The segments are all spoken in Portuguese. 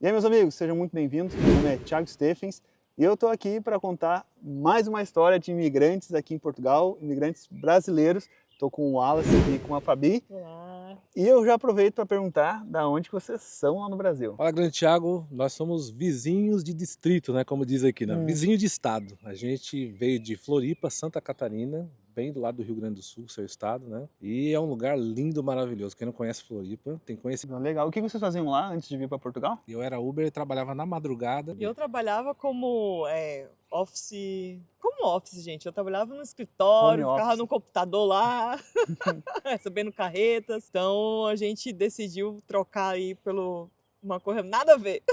E aí, meus amigos, sejam muito bem-vindos. Meu nome é Thiago Stephens e eu estou aqui para contar mais uma história de imigrantes aqui em Portugal, imigrantes brasileiros. Estou com o Wallace e com a Fabi. Olá. E eu já aproveito para perguntar da onde que vocês são lá no Brasil. Fala, grande Thiago, nós somos vizinhos de distrito, né, como diz aqui, né? Vizinho de estado. A gente veio de Floripa, Santa Catarina, bem do lado do Rio Grande do Sul, seu estado, né? E é um lugar lindo, maravilhoso. Quem não conhece Floripa, tem que conhecer. Legal. O que vocês faziam lá antes de vir para Portugal? Eu era Uber e trabalhava na madrugada. E eu trabalhava como office... Como office, gente? Eu trabalhava no escritório, Home ficava office. no computador lá, recebendo carretas. Então a gente decidiu trocar aí pelo uma coisa nada a ver.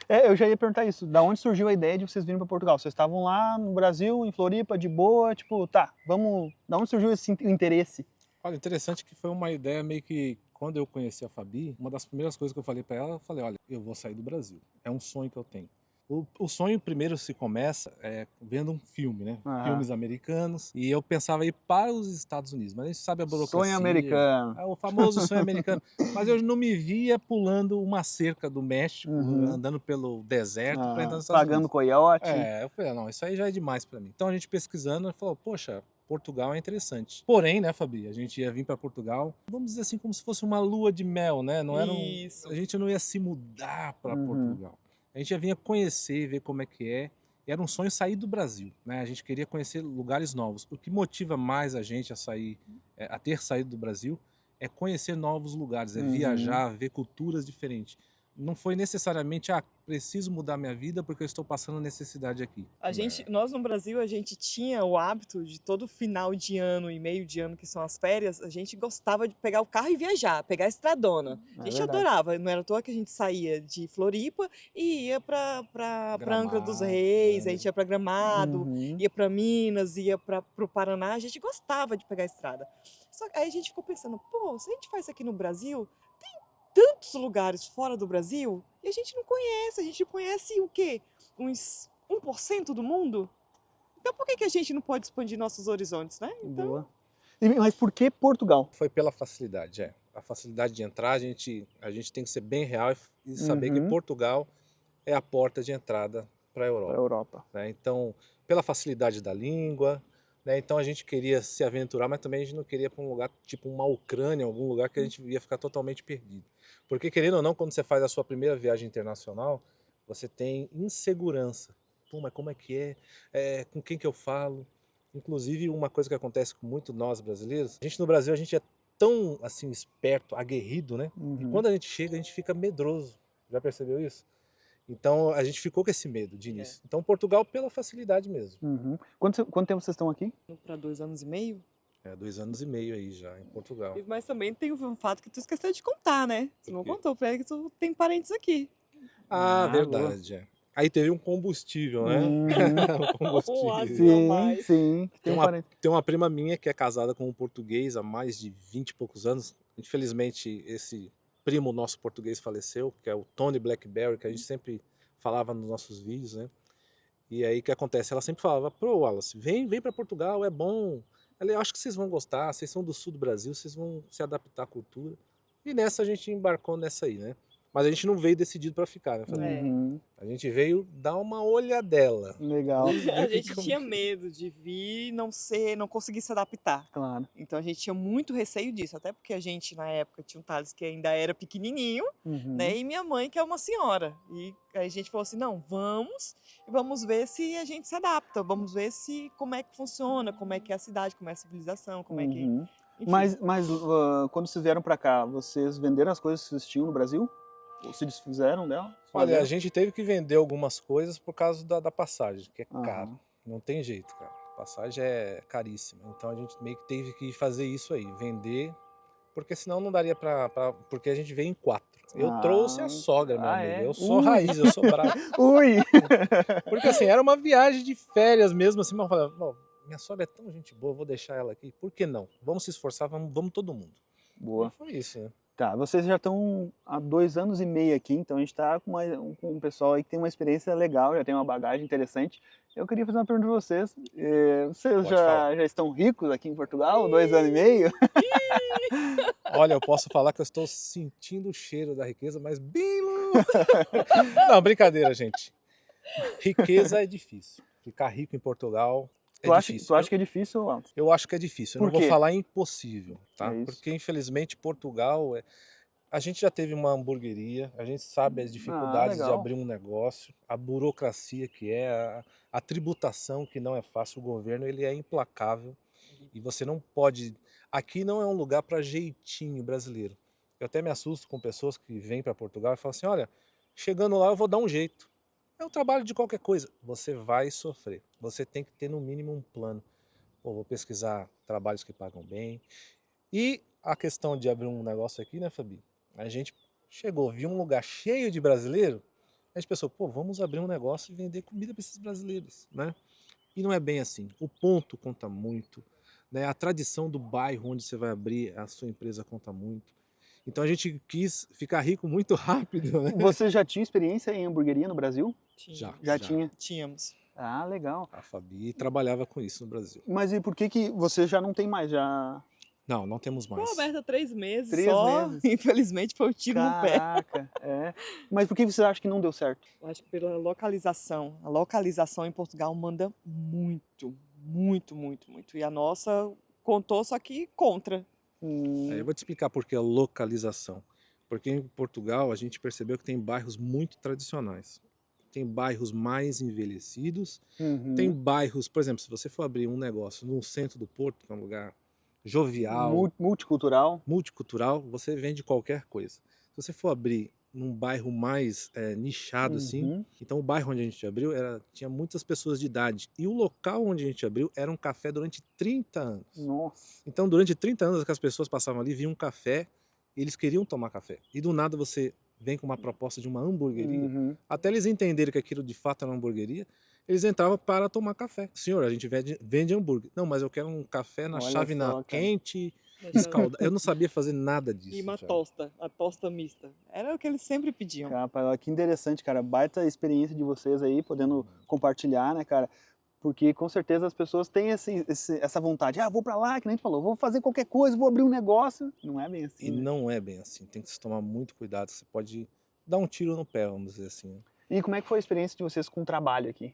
Eu já ia perguntar isso. Da onde surgiu a ideia de vocês virem para Portugal? Vocês estavam lá no Brasil, em Floripa, de boa, tipo, tá, vamos... Da onde surgiu esse interesse? Olha, interessante que foi uma ideia meio que, quando eu conheci a Fabi, uma das primeiras coisas que eu falei para ela, eu falei, olha, eu vou sair do Brasil. É um sonho que eu tenho. O sonho primeiro se começa vendo um filme, né? Filmes americanos. E eu pensava em ir para os Estados Unidos, mas a gente sabe a burocracia. Sonho americano. O famoso sonho americano. Mas eu não me via pulando uma cerca do México, andando pelo deserto para entrar nos Estados pagando Unidos. coiote. Eu falei, não, isso aí já é demais para mim. Então a gente pesquisando, falou, poxa, Portugal é interessante. Porém, né, Fabi, a gente ia vir para Portugal, vamos dizer assim, como se fosse uma lua de mel, né? Não era Isso. A gente não ia se mudar para Portugal. A gente já vinha conhecer, ver como é que é. E era um sonho sair do Brasil, né? A gente queria conhecer lugares novos. O que motiva mais a gente a sair, a ter saído do Brasil, é conhecer novos lugares, é viajar, ver culturas diferentes. Não foi necessariamente, preciso mudar minha vida porque eu estou passando necessidade aqui. Nós no Brasil, a gente tinha o hábito de todo final de ano e meio de ano, que são as férias, a gente gostava de pegar o carro e viajar, pegar a estradona. A gente adorava, não era à toa que a gente saía de Floripa e ia pra Angra dos Reis, a gente ia pra Gramado, ia pra Minas, ia pro Paraná, a gente gostava de pegar a estrada. Só que aí a gente ficou pensando, pô, se a gente faz isso aqui no Brasil, tantos lugares fora do Brasil e a gente não conhece o quê? Uns 1% do mundo? Então por que a gente não pode expandir nossos horizontes, né? Então... Boa. Mas por que Portugal? Foi pela facilidade, A facilidade de entrar, a gente tem que ser bem real e saber que Portugal é a porta de entrada para a Europa. Né? Então, pela facilidade da língua, né? Então a gente queria se aventurar, mas também a gente não queria ir para um lugar tipo uma Ucrânia, algum lugar que a gente ia ficar totalmente perdido. Porque, querendo ou não, quando você faz a sua primeira viagem internacional, você tem insegurança. Pô, mas como é que é? Com quem que eu falo? Inclusive, uma coisa que acontece com muito nós brasileiros, a gente no Brasil, a gente é tão, assim, esperto, aguerrido, né? E quando a gente chega, a gente fica medroso. Já percebeu isso? Então, a gente ficou com esse medo de início. Então, Portugal, pela facilidade mesmo. Quanto tempo vocês estão aqui? Para 2 anos e meio? 2 anos e meio aí já, em Portugal. Mas também tem um fato que tu esqueceu de contar, né? Você não contou pra ele que tu tem parentes aqui. Verdade, Aí teve um combustível, né? Sim. Tem uma prima minha que é casada com um português há mais de 20 e poucos anos. Infelizmente, esse primo nosso português faleceu, que é o Tony Blackberry, que a gente sempre falava nos nossos vídeos, né? E aí o que acontece? Ela sempre falava, pô, Wallace, vem para Portugal, é bom. Eu acho que vocês vão gostar, vocês são do sul do Brasil, vocês vão se adaptar à cultura. E nessa a gente embarcou nessa aí, né? Mas a gente não veio decidido para ficar, né? A gente veio dar uma olhadela. Legal. A gente tinha medo de vir e não conseguir se adaptar. Claro. Então a gente tinha muito receio disso, até porque a gente na época tinha um Thales que ainda era pequenininho, né? E minha mãe que é uma senhora. E aí a gente falou assim, não, vamos ver se a gente se adapta, vamos ver como é que funciona, como é que é a cidade, como é a civilização, como é que... Enfim. Mas quando vocês vieram para cá, vocês venderam as coisas que vocês tinham no Brasil? Ou se desfizeram dela? Olha, a gente teve que vender algumas coisas por causa da passagem, que é caro. Não tem jeito, cara. A passagem é caríssima. Então a gente meio que teve que fazer isso aí, vender, porque senão não daria porque a gente veio em 4. Eu trouxe a sogra, meu amigo. Eu sou raiz, eu sou bravo. Porque assim, era uma viagem de férias mesmo, assim, mas eu falei, minha sogra é tão gente boa, vou deixar ela aqui. Por que não? Vamos se esforçar, vamos todo mundo. Boa. E foi isso, né? Tá, vocês já estão há 2 anos e meio aqui, então a gente está com um pessoal aí que tem uma experiência legal, já tem uma bagagem interessante. Eu queria fazer uma pergunta para vocês. Vocês já estão ricos aqui em Portugal, 2 anos e meio? Olha, eu posso falar que eu estou sentindo o cheiro da riqueza, mas bem longe. Não, brincadeira, gente. Riqueza é difícil. Ficar rico em Portugal é difícil. Tu acha que é difícil, Alto? Eu acho que é difícil. Eu não vou falar impossível, tá? Porque, infelizmente, Portugal... A gente já teve uma hamburgueria, a gente sabe as dificuldades de abrir um negócio, a burocracia que é, a tributação que não é fácil, o governo ele é implacável e você não pode... Aqui não é um lugar para jeitinho brasileiro. Eu até me assusto com pessoas que vêm para Portugal e falam assim, olha, chegando lá eu vou dar um jeito. É o trabalho de qualquer coisa. Você vai sofrer. Você tem que ter no mínimo um plano. Pô, vou pesquisar trabalhos que pagam bem. E a questão de abrir um negócio aqui, né, Fabi? A gente chegou, viu um lugar cheio de brasileiro, a gente pensou, pô, vamos abrir um negócio e vender comida para esses brasileiros, né? E não é bem assim. O ponto conta muito, né? A tradição do bairro onde você vai abrir a sua empresa conta muito. Então a gente quis ficar rico muito rápido, né? Você já tinha experiência em hamburgueria no Brasil? Já tinha? Tínhamos. Ah, legal. A Fabi trabalhava com isso no Brasil. Mas e por que você já não tem mais? Não temos mais. Ficou aberta 3 meses 3 meses. Infelizmente foi um tiro no pé. Caraca, Mas por que você acha que não deu certo? Eu acho que pela localização. A localização em Portugal manda muito, muito, muito, muito. E a nossa contou, só que contra. Eu vou te explicar por que a localização. Porque em Portugal a gente percebeu que tem bairros muito tradicionais. Tem bairros mais envelhecidos. Tem bairros, por exemplo, se você for abrir um negócio no centro do Porto, que é um lugar jovial, multicultural, você vende qualquer coisa. Se você for abrir num bairro mais nichado assim, então o bairro onde a gente abriu tinha muitas pessoas de idade e o local onde a gente abriu era um café durante 30 anos. Nossa. Então durante 30 anos que as pessoas passavam ali, viam um café, eles queriam tomar café. E do nada você vem com uma proposta de uma hamburgueria, até eles entenderem que aquilo de fato era uma hamburgueria, eles entravam para tomar café. Senhor, a gente vende hambúrguer. Não, mas eu quero um café na chávena quente, escaldado. Eu não sabia fazer nada disso. E uma tosta, a tosta mista. Era o que eles sempre pediam. Rapaz, que interessante, cara. Baita experiência de vocês aí, podendo compartilhar, né, cara? Porque com certeza as pessoas têm essa vontade. Ah, vou pra lá, que nem a gente falou, vou fazer qualquer coisa, vou abrir um negócio. Não é bem assim. E não é bem assim. Tem que se tomar muito cuidado. Você pode dar um tiro no pé, vamos dizer assim. E como é que foi a experiência de vocês com o trabalho aqui?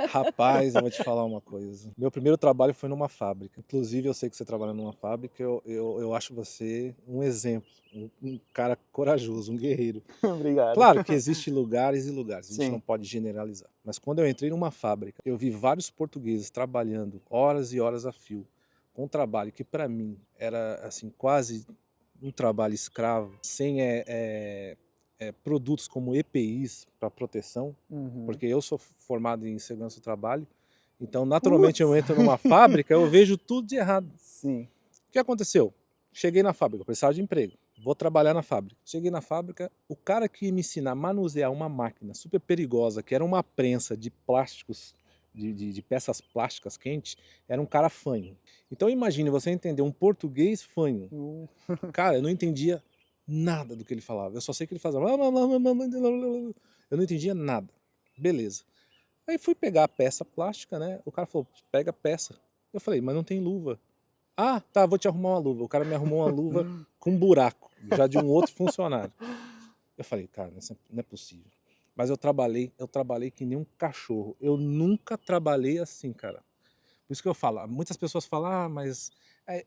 Rapaz, eu vou te falar uma coisa. Meu primeiro trabalho foi numa fábrica. Inclusive, eu sei que você trabalha numa fábrica. Eu acho você um exemplo. Um cara corajoso, um guerreiro. Obrigado. Claro que existem lugares e lugares. A gente Sim. não pode generalizar. Mas quando eu entrei numa fábrica, eu vi vários portugueses trabalhando horas e horas a fio. Com um trabalho que para mim era assim quase um trabalho escravo. Sem produtos como EPIs para proteção, porque eu sou formado em segurança do trabalho, então naturalmente eu entro numa fábrica, eu vejo tudo de errado. Sim. O que aconteceu? Cheguei na fábrica, eu precisava de emprego, vou trabalhar na fábrica. Cheguei na fábrica, o cara que ia me ensinar a manusear uma máquina super perigosa, que era uma prensa de plásticos, de peças plásticas quentes, era um cara fanho. Então imagine você entender um português fanho. Cara, eu não entendia nada do que ele falava. Eu só sei que ele fazia... Eu não entendia nada. Beleza. Aí fui pegar a peça plástica, né? O cara falou, pega a peça. Eu falei, mas não tem luva. Ah, tá, vou te arrumar uma luva. O cara me arrumou uma luva com um buraco, já de um outro funcionário. Eu falei, cara, não é possível. Mas eu trabalhei que nem um cachorro. Eu nunca trabalhei assim, cara. Por isso que eu falo, muitas pessoas falam, mas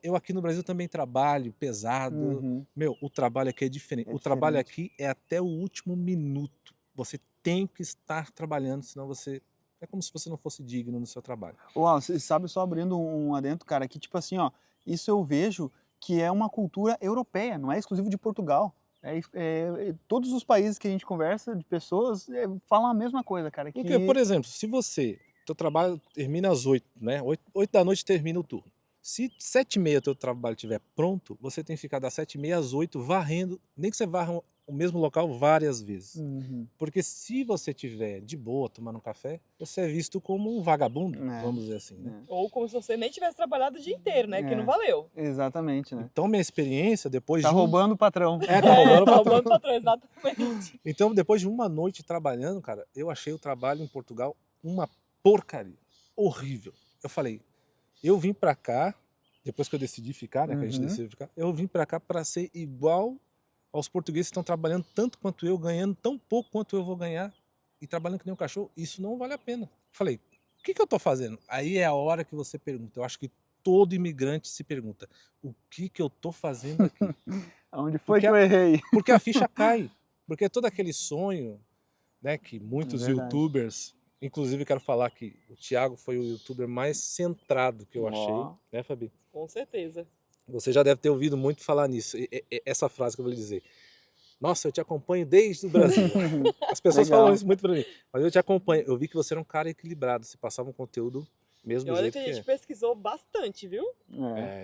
eu aqui no Brasil também trabalho pesado. Meu, o trabalho aqui é diferente. O trabalho aqui é até o último minuto. Você tem que estar trabalhando, senão você... É como se você não fosse digno no seu trabalho. Uau, você sabe, só abrindo um adentro, cara, que tipo assim, ó, isso eu vejo que é uma cultura europeia, não é exclusivo de Portugal. Todos os países que a gente conversa, de pessoas, falam a mesma coisa, cara. Porque, por exemplo, se teu trabalho termina às 8, né? 8 da noite termina o turno. Se 7h30 teu trabalho estiver pronto, você tem que ficar das 7h30 às 8 varrendo, nem que você varra o mesmo local várias vezes. Porque se você estiver de boa tomando um café, você é visto como um vagabundo, vamos dizer assim, né? Ou como se você nem tivesse trabalhado o dia inteiro, né? Que não valeu. Exatamente, né? Então minha experiência, depois tá roubando o patrão. Tá roubando o roubando o patrão, exatamente. Então depois de uma noite trabalhando, cara, eu achei o trabalho em Portugal uma porcaria, horrível. Eu falei, eu vim pra cá, depois que eu decidi ficar, né, que a gente decidiu ficar, eu vim pra cá pra ser igual Os portugueses estão trabalhando tanto quanto eu, ganhando tão pouco quanto eu vou ganhar, e trabalhando que nem um cachorro, isso não vale a pena. Falei, o que eu estou fazendo? Aí é a hora que você pergunta. Eu acho que todo imigrante se pergunta, o que eu estou fazendo aqui? Onde foi que eu errei? Porque a ficha cai. Porque todo aquele sonho, né, que muitos youtubers, inclusive quero falar que o Thiago foi o youtuber mais centrado que eu achei, né, Fabi? Com certeza. Você já deve ter ouvido muito falar nisso, essa frase que eu vou lhe dizer. Nossa, eu te acompanho desde o Brasil. As pessoas falam isso muito pra mim. Mas eu te acompanho. Eu vi que você era um cara equilibrado. Você passava um conteúdo mesmo do jeito que é. Olha que a gente pesquisou bastante, viu?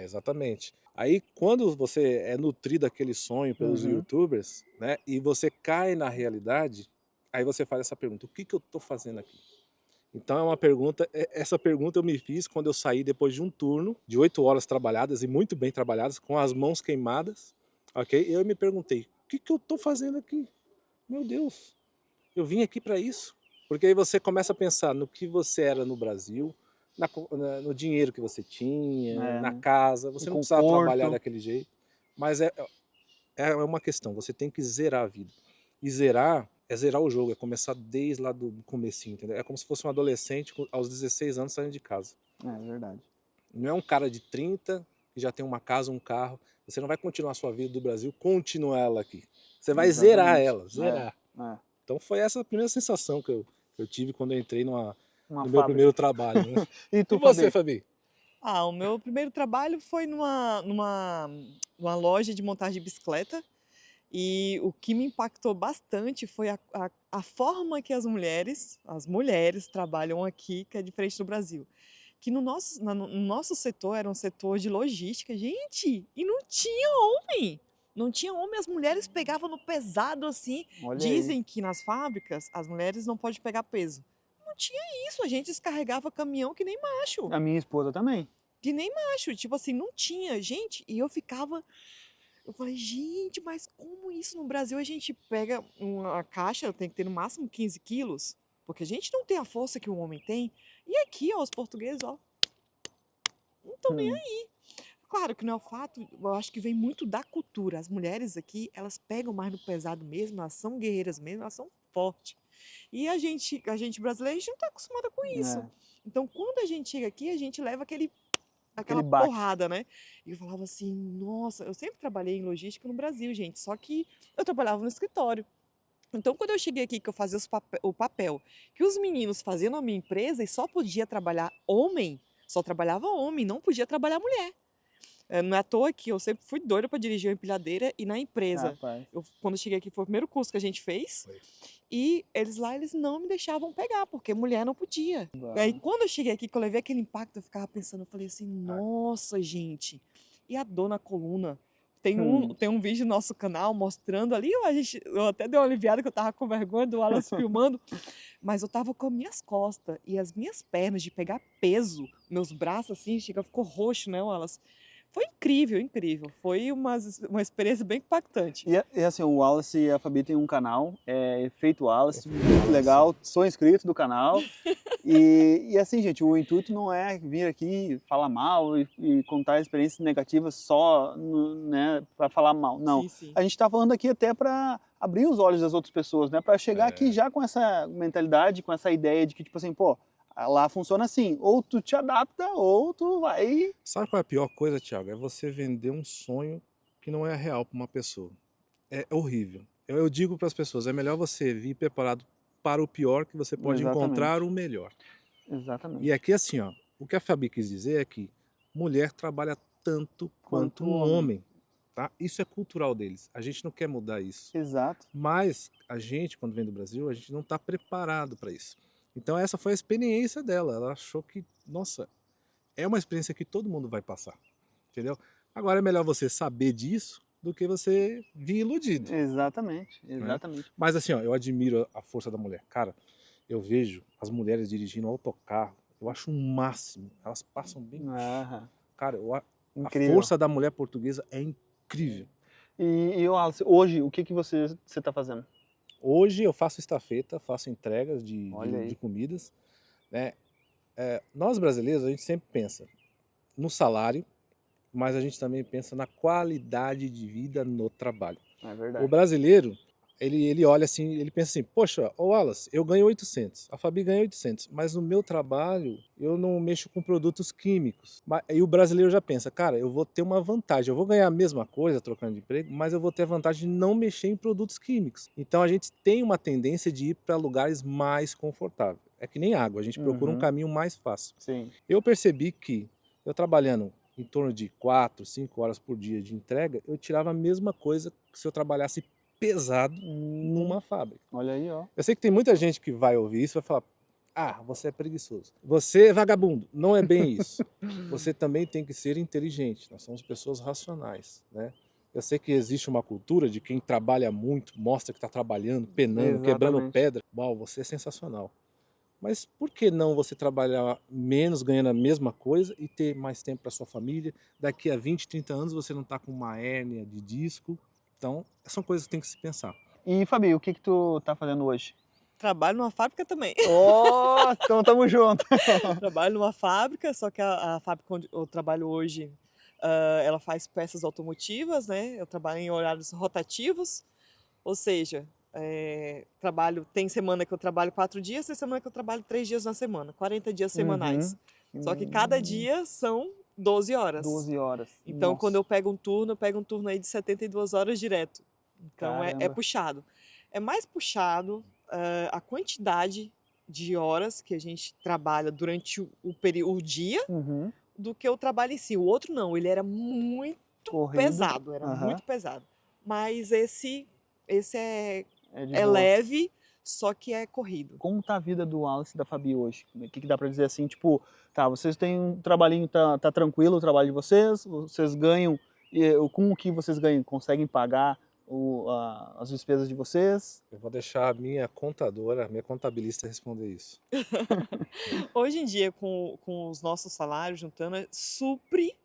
Exatamente. Aí, quando você é nutrido daquele sonho pelos youtubers, né? E você cai na realidade, aí você faz essa pergunta. O que eu tô fazendo aqui? Então é uma pergunta, essa pergunta eu me fiz quando eu saí depois de um turno de 8 horas trabalhadas e muito bem trabalhadas, com as mãos queimadas, ok? Eu me perguntei, o que eu tô fazendo aqui? Meu Deus, eu vim aqui para isso. Porque aí você começa a pensar no que você era no Brasil, no dinheiro que você tinha, na casa, você não precisava trabalhar daquele jeito. Mas é uma questão, você tem que zerar a vida. E zerar é zerar o jogo, é começar desde lá do comecinho, entendeu? É como se fosse um adolescente aos 16 anos saindo de casa. É verdade. Não é um cara de 30 que já tem uma casa, um carro. Você não vai continuar a sua vida do Brasil, continuar ela aqui. Você vai zerar ela, zerar. Então foi essa a primeira sensação que eu tive quando eu entrei no meu primeiro trabalho. Né? E você, Fabi? O meu primeiro trabalho foi numa loja de montagem de bicicleta. E o que me impactou bastante foi a forma que as mulheres trabalham aqui, que é diferente do Brasil. Que no nosso setor era um setor de logística, gente, e não tinha homem. Não tinha homem, as mulheres pegavam no pesado assim. Dizem que nas fábricas as mulheres não podem pegar peso. Não tinha isso, a gente descarregava caminhão que nem macho. A minha esposa também. Que nem macho, tipo assim, não tinha. Gente, e eu falei, gente, mas como isso no Brasil a gente pega uma caixa, tem que ter no máximo 15 quilos, porque a gente não tem a força que o homem tem. E aqui, ó, os portugueses, ó, não estão nem aí. Claro que não é o fato, eu acho que vem muito da cultura. As mulheres aqui, elas pegam mais no pesado mesmo, elas são guerreiras mesmo, elas são fortes. E a gente brasileira, a gente não está acostumada com isso. Então, quando a gente chega aqui, a gente leva aquela porrada, né? E eu falava assim, nossa, eu sempre trabalhei em logística no Brasil, gente, só que eu trabalhava no escritório. Então, quando eu cheguei aqui, que eu fazia o papel que os meninos faziam na minha empresa e só podia trabalhar homem, só trabalhava homem, não podia trabalhar mulher. Não é à toa que eu sempre fui doida para dirigir uma empilhadeira e na empresa. Quando eu cheguei aqui, foi o primeiro curso que a gente fez. E eles não me deixavam pegar, porque mulher não podia. Aí quando eu cheguei aqui, que eu levei aquele impacto, eu ficava pensando, eu falei assim, nossa, gente, e a dor na coluna? Tem um vídeo no nosso canal mostrando ali, eu até dei uma aliviada que eu tava com vergonha do Wallace filmando, mas eu tava com as minhas costas e as minhas pernas de pegar peso, meus braços assim, ficou roxo, né, Wallace? Foi incrível, incrível. Foi uma experiência bem impactante. E assim, o Wallace e a Fabi tem um canal, Efeito Wallace, muito legal, sou inscrito do canal. E assim, gente, o intuito não é vir aqui falar mal e contar experiências negativas só, né, para falar mal. Não, sim. A gente está falando aqui até para abrir os olhos das outras pessoas, né, para chegar aqui já com essa mentalidade, com essa ideia de que, tipo assim, pô, lá funciona assim, ou tu te adapta ou tu vai... Sabe qual é a pior coisa, Thiago? É você vender um sonho que não é real para uma pessoa. É horrível. Eu digo para as pessoas, é melhor você vir preparado para o pior, que você pode encontrar o melhor. Exatamente. E aqui assim, ó, o que a Fabi quis dizer é que mulher trabalha tanto quanto um homem. Tá? Isso é cultural deles. A gente não quer mudar isso. Exato. Mas a gente, quando vem do Brasil, a gente não está preparado para isso. Então essa foi a experiência dela. Ela achou que, nossa, é uma experiência que todo mundo vai passar. Entendeu? Agora é melhor você saber disso do que você vir iludido. Exatamente, exatamente. Né? Mas assim, ó, eu admiro a força da mulher. Cara, eu vejo as mulheres dirigindo autocarro, eu acho um máximo. Elas passam bem. Cara, a força da mulher portuguesa é incrível. E Wallace, hoje, o que você está fazendo? Hoje eu faço estafeta, faço entregas de comidas. Né? Nós brasileiros, a gente sempre pensa no salário, mas a gente também pensa na qualidade de vida no trabalho. É verdade. O brasileiro, ele olha assim, ele pensa assim, poxa, ô Wallace, eu ganho 800, a Fabi ganha 800, mas no meu trabalho eu não mexo com produtos químicos. E o brasileiro já pensa, cara, eu vou ter uma vantagem, eu vou ganhar a mesma coisa trocando de emprego, mas eu vou ter a vantagem de não mexer em produtos químicos. Então a gente tem uma tendência de ir para lugares mais confortáveis. É que nem água, a gente procura um caminho mais fácil. Sim. Eu percebi que eu trabalhando em torno de 4, 5 horas por dia de entrega, eu tirava a mesma coisa que se eu trabalhasse pesado numa fábrica. Olha aí, ó. Eu sei que tem muita gente que vai ouvir isso e vai falar, ah, você é preguiçoso. Você é vagabundo. Não é bem isso. Você também tem que ser inteligente. Nós somos pessoas racionais, né? Eu sei que existe uma cultura de quem trabalha muito, mostra que está trabalhando, penando, quebrando pedra. Uau, você é sensacional. Mas por que não você trabalhar menos, ganhando a mesma coisa e ter mais tempo para sua família? Daqui a 20, 30 anos você não está com uma hérnia de disco. Então, são coisas que tem que se pensar. E, Fabi, o que tu tá fazendo hoje? Trabalho numa fábrica também. Oh, então tamo junto. Trabalho numa fábrica, só que a fábrica onde eu trabalho hoje, ela faz peças automotivas, né? Eu trabalho em horários rotativos, ou seja, tem semana que eu trabalho 4 dias, tem semana que eu trabalho 3 dias na semana, 40 dias semanais. Só que cada dia são 12 horas. 12 horas. Então, quando eu pego um turno aí de 72 horas direto. Então, é puxado. É mais puxado a quantidade de horas que a gente trabalha durante o dia do que o trabalho em si. O outro não, ele era muito pesado, muito pesado. Mas esse é leve, só que é corrido. Como tá a vida do Wallace e da Fabi hoje? O que dá pra dizer assim, tipo, tá, vocês têm um trabalhinho, tá tranquilo o trabalho de vocês ganham, com o que vocês ganham, conseguem pagar as despesas de vocês? Eu vou deixar a minha contadora, a minha contabilista responder isso. Hoje em dia, com os nossos salários juntando, supre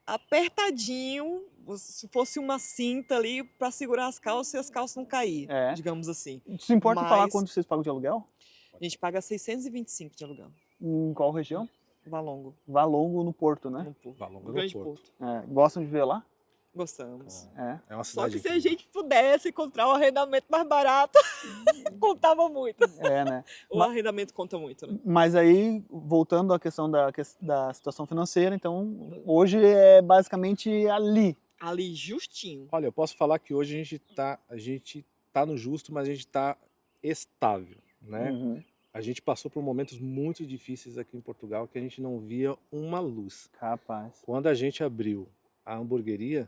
apertadinho, se fosse uma cinta ali para segurar as calças e as calças não cair, digamos assim. Se importa falar quanto vocês pagam de aluguel? A gente paga 625 de aluguel. Em qual região? Valongo. Valongo, no Porto, né? No Porto. Valongo no Grande Porto. Gostam de ver lá? Gostamos. É uma cidade Só que se a gente pudesse encontrar um arrendamento mais barato, contava muito. Né? O arrendamento conta muito, né? Mas aí, voltando à questão da situação financeira, então, hoje é basicamente ali. Ali, justinho. Olha, eu posso falar que hoje a gente tá no justo, mas a gente tá estável, né? A gente passou por momentos muito difíceis aqui em Portugal que a gente não via uma luz. Capaz. Quando a gente abriu a hamburgueria,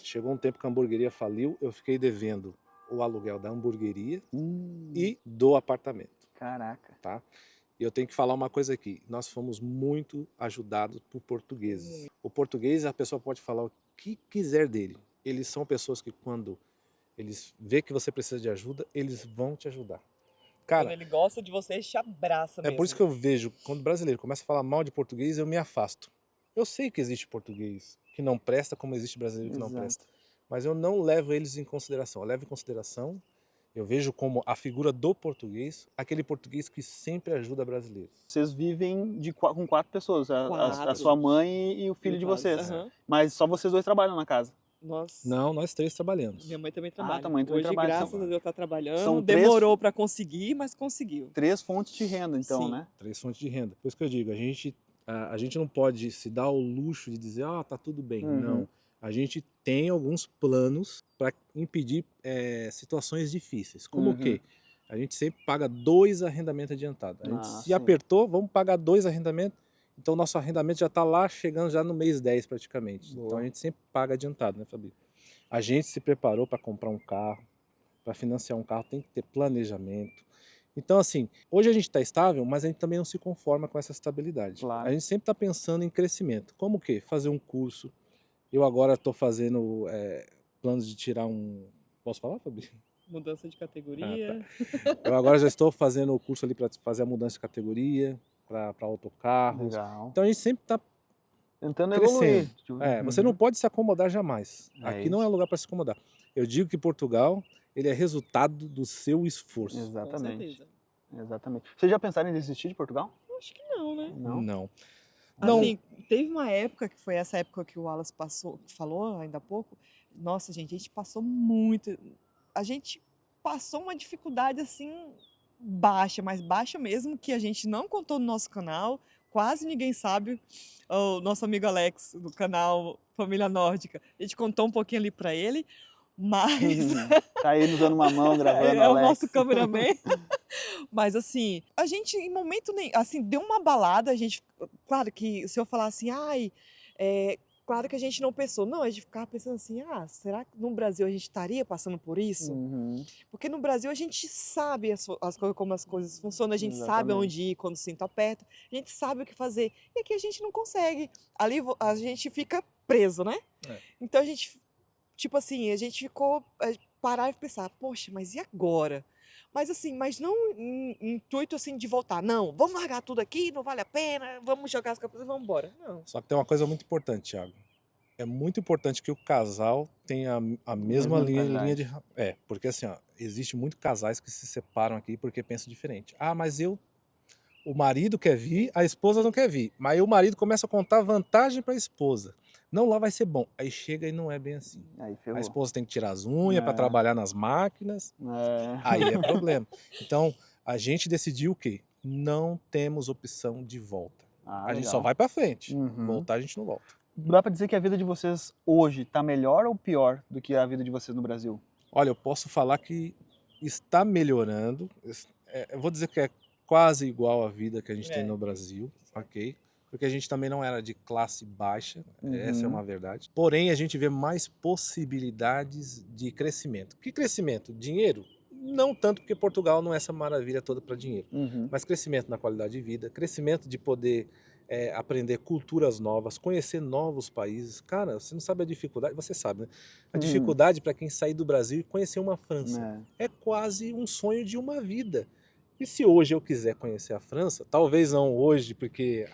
chegou um tempo que a hamburgueria faliu, eu fiquei devendo o aluguel da hamburgueria e do apartamento. Caraca. Tá? E eu tenho que falar uma coisa aqui, nós fomos muito ajudados por portugueses. O português, a pessoa pode falar o que quiser dele. Eles são pessoas que quando eles vê que você precisa de ajuda, eles vão te ajudar. Cara, quando ele gosta de você, ele te abraça mesmo. É por isso que eu vejo, quando o brasileiro começa a falar mal de português, eu me afasto. Eu sei que existe português que não presta, como existe brasileiro que não presta. Mas eu não levo eles em consideração. Eu levo em consideração, eu vejo como a figura do português, aquele português que sempre ajuda brasileiros. Vocês vivem com 4 pessoas, a sua mãe e o filho de vocês. Mas só vocês 2 trabalham na casa? Não, nós 3 trabalhamos. Minha mãe também trabalha. Hoje, graças a Deus, está trabalhando. Demorou para conseguir, mas conseguiu. 3 fontes de renda, então, né? 3 fontes de renda. Por isso que eu digo, a gente não pode se dar o luxo de dizer, tá tudo bem. Não. A gente tem alguns planos para impedir situações difíceis. Como o quê? A gente sempre paga 2 arrendamentos adiantados. A gente se apertou, vamos pagar 2 arrendamentos. Então, nosso arrendamento já está lá, chegando já no mês 10 praticamente. Boa. Então, a gente sempre paga adiantado, né, Fabi? A gente se preparou para comprar um carro, para financiar um carro, tem que ter planejamento. Então, assim, hoje a gente está estável, mas a gente também não se conforma com essa estabilidade. Claro. A gente sempre está pensando em crescimento. Como o quê? Fazer um curso. Eu agora estou fazendo planos de tirar um... Posso falar, Fabi? Mudança de categoria. Tá. Eu agora já estou fazendo o curso ali para fazer a mudança de categoria, para autocarros. Legal. Então a gente sempre está tentando evoluir. Você não pode se acomodar jamais. Aqui não é lugar para se acomodar. Eu digo que Portugal, ele é resultado do seu esforço. Exatamente. Exatamente. Vocês já pensaram em desistir de Portugal? Acho que não, né? Não. Assim, teve uma época, que foi essa época que o Wallace falou ainda há pouco, Nossa, gente, a gente passou muito. A gente passou uma dificuldade assim baixa, mas baixa mesmo, que a gente não contou no nosso canal. Quase ninguém sabe. O nosso amigo Alex, do canal Família Nórdica, a gente contou um pouquinho ali para ele, mas tá aí nos dando uma mão gravando, é Alex. o nosso cameraman. Mas assim, a gente em momento nem, assim, deu uma balada, a gente, claro que se eu falar assim, ai, claro que a gente não pensou, não, a gente ficava pensando assim, será que no Brasil a gente estaria passando por isso? Porque no Brasil a gente sabe como as coisas funcionam, a gente sabe onde ir quando o cinto aperta, a gente sabe o que fazer, e aqui a gente não consegue, ali a gente fica preso, né? Então a gente, tipo assim, a gente ficou, parar e pensar, poxa, mas e agora? Mas assim, mas não em intuito assim de voltar. Não, vamos largar tudo aqui, não vale a pena, vamos jogar as coisas e vamos embora. Não. Só que tem uma coisa muito importante, Thiago. É muito importante que o casal tenha a mesma linha de... porque assim, ó, existe muitos casais que se separam aqui porque pensam diferente. Mas o marido quer vir, a esposa não quer vir. Mas aí o marido começa a contar vantagem para a esposa. Não, lá vai ser bom. Aí chega e não é bem assim. A esposa tem que tirar as unhas para trabalhar nas máquinas. Aí é problema. Então, a gente decidiu o quê? Não temos opção de volta. A gente só vai para frente. Voltar a gente não volta. Dá para dizer que a vida de vocês hoje está melhor ou pior do que a vida de vocês no Brasil? Olha, eu posso falar que está melhorando. Eu vou dizer que é quase igual à vida que a gente tem no Brasil, ok? Porque a gente também não era de classe baixa, essa é uma verdade. Porém, a gente vê mais possibilidades de crescimento. Que crescimento? Dinheiro? Não tanto, porque Portugal não é essa maravilha toda para dinheiro. Mas crescimento na qualidade de vida, crescimento de poder aprender culturas novas, conhecer novos países. Cara, você não sabe a dificuldade, você sabe, né? A dificuldade para quem sair do Brasil e conhecer uma França. É quase um sonho de uma vida. E se hoje eu quiser conhecer a França, talvez não hoje, porque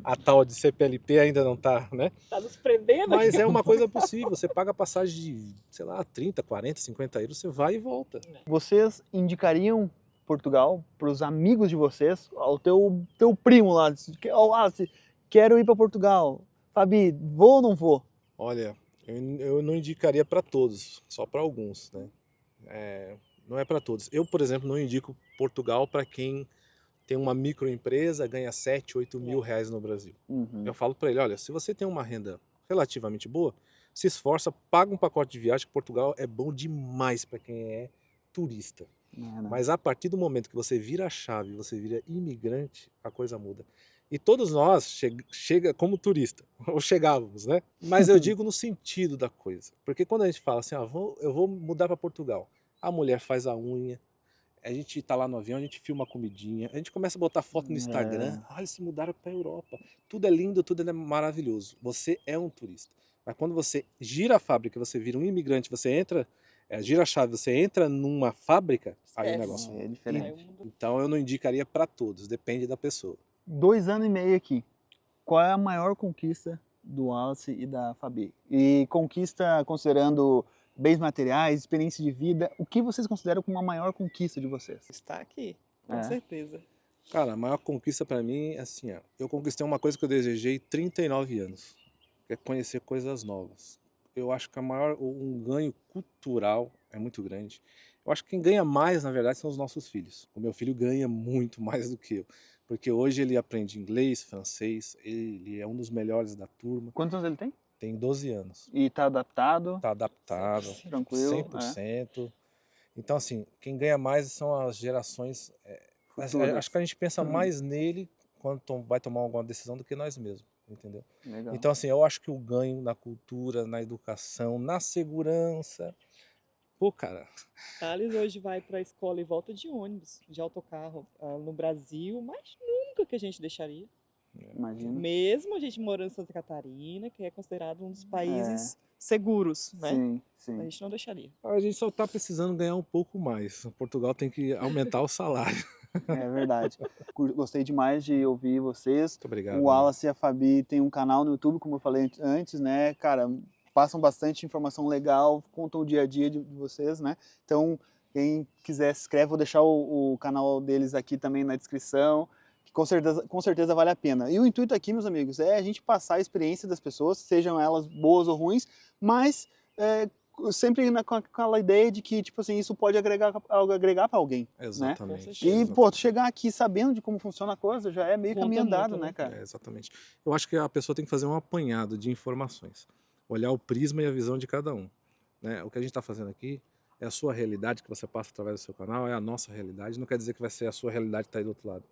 a tal de CPLP ainda não está, né? Tá nos prendendo. Mas é uma coisa possível. Você paga a passagem de, sei lá, 30, 40, 50 euros, você vai e volta. Vocês indicariam Portugal para os amigos de vocês? O teu primo lá, quero ir para Portugal. Fabi, vou ou não vou? Olha, eu não indicaria para todos, só para alguns, né? Não é para todos. Eu, por exemplo, não indico Portugal para quem tem uma microempresa, ganha 7, 8 mil reais no Brasil. Eu falo para ele, olha, se você tem uma renda relativamente boa, se esforça, paga um pacote de viagem, que Portugal é bom demais para quem é turista. Mas a partir do momento que você vira a chave, você vira imigrante, a coisa muda. E todos nós chega como turista, ou chegávamos, né? Mas eu digo no sentido da coisa. Porque quando a gente fala assim, eu vou mudar para Portugal, a mulher faz a unha, a gente tá lá no avião, a gente filma a comidinha, a gente começa a botar foto no Instagram, olha, se mudaram para a Europa, tudo é lindo, tudo é maravilhoso. Você é um turista. Mas quando você gira a fábrica, você vira um imigrante, você entra, gira a chave, você entra numa fábrica, aí o negócio é diferente. Então eu não indicaria para todos, depende da pessoa. 2 anos e meio aqui, qual é a maior conquista do Wallace e da Fabi? E conquista considerando bens materiais, experiência de vida, o que vocês consideram como a maior conquista de vocês? Está aqui, com certeza. Cara, a maior conquista para mim é assim, eu conquistei uma coisa que eu desejei 39 anos, que é conhecer coisas novas. Eu acho que um ganho cultural é muito grande. Eu acho que quem ganha mais, na verdade, são os nossos filhos. O meu filho ganha muito mais do que eu, porque hoje ele aprende inglês, francês, ele é um dos melhores da turma. Quantos anos ele tem? Tem 12 anos. E tá adaptado? Tá adaptado, tranquilo, 100%. Então, assim, quem ganha mais são as gerações... acho que a gente pensa mais nele quando vai tomar alguma decisão do que nós mesmos, entendeu? Legal. Então, assim, eu acho que o ganho na cultura, na educação, na segurança... Pô, cara... Thales hoje vai para a escola e volta de ônibus, de autocarro, no Brasil, mas nunca que a gente deixaria. Imagina. Mesmo a gente morando em Santa Catarina, que é considerado um dos países seguros, né? Sim, sim. A gente não deixaria. A gente só está precisando ganhar um pouco mais. Portugal tem que aumentar o salário. É verdade. Gostei demais de ouvir vocês. Muito obrigado. O Wallace e a Fabi tem um canal no YouTube, como eu falei antes, né? Cara, passam bastante informação legal, contam o dia a dia de vocês, né? Então, quem quiser se inscreve, vou deixar o canal deles aqui também na descrição. Com certeza vale a pena. E o intuito aqui, meus amigos, é a gente passar a experiência das pessoas, sejam elas boas ou ruins, mas sempre com aquela ideia de que, tipo assim, isso pode agregar para alguém. Exatamente. Né? E, pô, tu chegar aqui sabendo de como funciona a coisa já é meio caminho andado, né, cara? Exatamente. Eu acho que a pessoa tem que fazer um apanhado de informações, olhar o prisma e a visão de cada um. Né? O que a gente está fazendo aqui é a sua realidade que você passa através do seu canal, é a nossa realidade. Não quer dizer que vai ser a sua realidade que está aí do outro lado.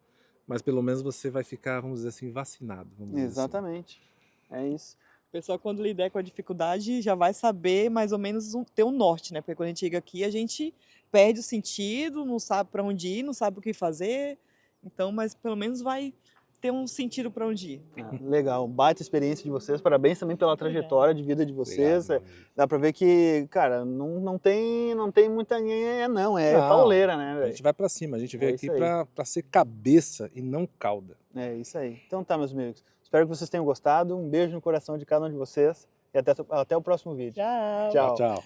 Mas pelo menos você vai ficar, vamos dizer assim, vacinado. Exatamente. É isso. O pessoal, quando lidar com a dificuldade, já vai saber mais ou menos ter um norte, né? Porque quando a gente chega aqui, a gente perde o sentido, não sabe para onde ir, não sabe o que fazer. Então, mas pelo menos vai ter um sentido para onde ir. Legal, baita experiência de vocês, parabéns também pela trajetória de vida de vocês. Obrigado, dá pra ver que, cara, não tem muita não, é pauleira, né, velho? A gente vai pra cima, a gente veio aqui pra ser cabeça e não cauda. É isso aí. Então tá, meus amigos, espero que vocês tenham gostado, um beijo no coração de cada um de vocês e até o próximo vídeo. Tchau. Tchau.